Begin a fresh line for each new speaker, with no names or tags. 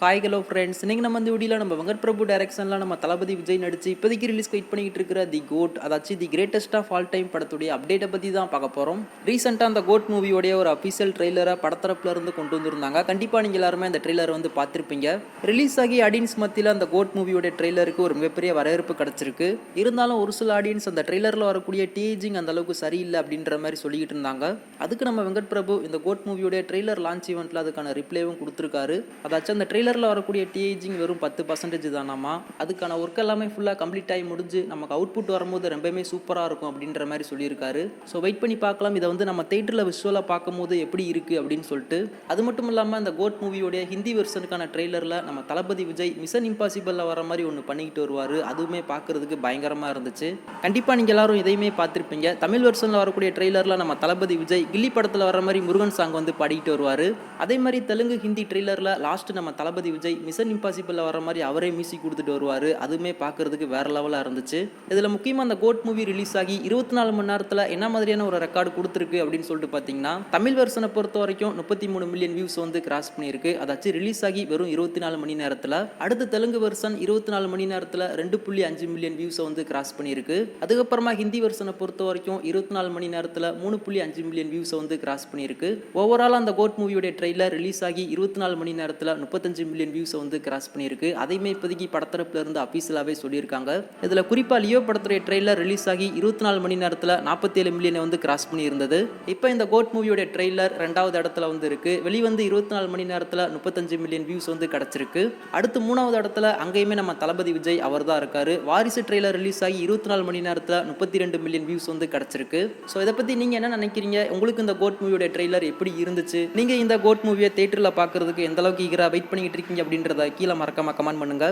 Hi hello friends, இன்னைக்கு நம்ம இந்த வீடியோவில் நம்ம வெங்கட் பிரபு டைரக்ஷனில் நம்ம தளபதி விஜய் நடிச்சு இப்போதைக்கு ரிலீஸ் வெயிட் பண்ணிட்டு இருக்கிற தி கோட், அதாச்சும் The Greatest of All Time படத்துடைய அப்டேட்டை பற்றி தான் பார்க்க போகிறோம். ரீசெண்டாக அந்த கோட் மூவியோடைய ஒரு அஃபிஷியல் ட்ரெய்லரை படத்தரப்புல இருந்து கொண்டு வந்திருந்தாங்க. கண்டிப்பாக நீங்கள் எல்லாருமே அந்த ட்ரெய்லர் வந்து பார்த்துருப்பீங்க. ரிலீஸ் ஆகி ஆடியன்ஸ் மத்தியில் அந்த கோட் மூவியோட ட்ரெய்லருக்கு ஒரு மிகப்பெரிய வரவேற்பு கிடச்சிருக்கு. இருந்தாலும் ஒரு சில ஆடியன்ஸ் அந்த ட்ரெய்லரில் வரக்கூடிய டீஜிங் அந்த அளவுக்கு சரியில்லை அப்படின்ற மாதிரி சொல்லிக்கிட்டு இருந்தாங்க. அதுக்கு நம்ம வெங்கட் பிரபு இந்த கோட் மூவியோட ட்ரெய்லர் லான்ச் ஈவெண்ட்டில் அதுக்கான ரிப்ளைவும் கொடுத்துருக்காரு. அதாச்சும் அந்த ட்ரெய்லரில் வரக்கூடிய டீஜிங் வெறும் 10% தானாமா. அதுக்கான ஒர்க் எல்லாமே ஃபுல்லாக கம்ப்ளீட் ஆகி முடிஞ்சு நமக்கு அவுட்புட் வரும்போது ரொம்பவே சூப்பராக இருக்கும் அப்படின்ற மாதிரி சொல்லியிருக்காரு. ஸோ வெயிட் பண்ணி பார்க்கலாம் இதை வந்து நம்ம தேட்டரில் விஷுவலாக பார்க்கும்போது எப்படி இருக்குது அப்படின்னு சொல்லிட்டு. அது மட்டும் இல்லாமல் அந்த கோட் மூவியோடைய ஹிந்தி வெர்ஷனுக்கான ட்ரெய்லரில் நம்ம தளபதி விஜய் மிஷன் இம்பாசிபிளில் வர மாதிரி ஒன்று பண்ணிக்கிட்டு வருவார். அதுவுமே பார்க்குறதுக்கு பயங்கரமாக இருந்துச்சு. கண்டிப்பாக நீங்கள் எல்லாரும் இதையுமே பார்த்துருப்பீங்க. தமிழ் வெர்ஷனில் வரக்கூடிய ட்ரெய்லரில் நம்ம தளபதி விஜய் கில்லி படத்தில் வர மாதிரி முருகன் சாங் வந்து பாடிக்கிட்டு வருவார். அதே மாதிரி தெலுங்கு ஹிந்தி ட்ரெய்லரில் லாஸ்ட் நம்ம தளபதி விஜய் மிஷன் இம்பாசிபிளில் வர மாதிரி அவரே மியூசிக் கொடுத்துட்டு வருவார். அதுவுமே பார்க்குறதுக்கு வேற லெவலாக இருந்துச்சு. இதில் முக்கியமாக அந்த கோட் மூவி ரிலீஸ் ஆகி 24 மணி நேரத்தில் என்ன மாதிரியான ஒரு ரெக்கார்டு கொடுத்துருக்கு அப்படின்னு சொல்லிட்டு பார்த்தீங்கன்னா, தமிழ் வெர்ஷனை பொறுத்த வரைக்கும் 33 மில்லியன் வியூஸ் வந்து கிராஸ் பண்ணியிருக்கு. அதாச்சும் ரிலீஸ் ஆகி வெறும் 24 மணி நேரத்தில். அடுத்து தெலுங்கு வெர்ஷன் 24 மணி நேரத்தில் 2.5 மில்லியன் வியூஸை வந்து கிராஸ் பண்ணியிருக்கு. அதுக்கப்புறமா ஹிந்தி வெர்ஷனை பொறுத்த வரைக்கும் 24 மணி நேரத்தில் 3.5 மில்லியன் வியூஸை வந்து கிராஸ் பண்ணியிருக்கு. ஓவரால் அந்த கோட் மூவியோட ட்ரெய்லர் ரிலீஸ் ஆகி 24 மணி நேரத்தில் 35 மில்லியன் வியூஸை வந்து கிராஸ் பண்ணியிருக்கு. அதையுமே இப்போதைக்கு படத்தரப்புல இருந்து அபிஷியலாகவே சொல்லியிருக்காங்க. இதில் குறிப்பாக லியோ படத்துடைய ட்ரெய்லர் ரிலீஸ் ஆகி 24 மணி நேரத்தில் 47 மில்லியனை வந்து கிராஸ் பண்ணியிருந்தது. இப்போ இந்த கோட் மூவியோட ட்ரெய்லர் 2வது இடத்துல வந்து இருக்கு. வெளிவந்து 24 மணி நேரத்தில் 35 மில்லியன் வியூஸ் வந்து கிடச்சிருக்கு. அடுத்து 3வது இடத்துல அங்கேயுமே நம்ம தளபதி விஜய் அவர் தான் இருக்காரு. வாரிசு ட்ரெய்லர் ரிலீஸ் ஆகி 24 மணி நேரத்தில் 32 மில்லியன் வியூஸ் வந்து கிடச்சிருக்கு. ஸோ இதை பற்றி நீங்கள் என்ன நினைக்கிறீங்க? உங்களுக்கு இந்த கோட் மூவியோட ட்ரெய்லர் எப்படி இருந்துச்சு? நீங்கள் இந்த கோட் மூவியை தேட்டரில் பார்க்கறதுக்கு எந்த அளவுக்கு ஈகராக வெயிட் பண்ணிட்டு இருக்கீங்க அப்படின்றத கீழே மறக்காம கமெண்ட் பண்ணுங்க.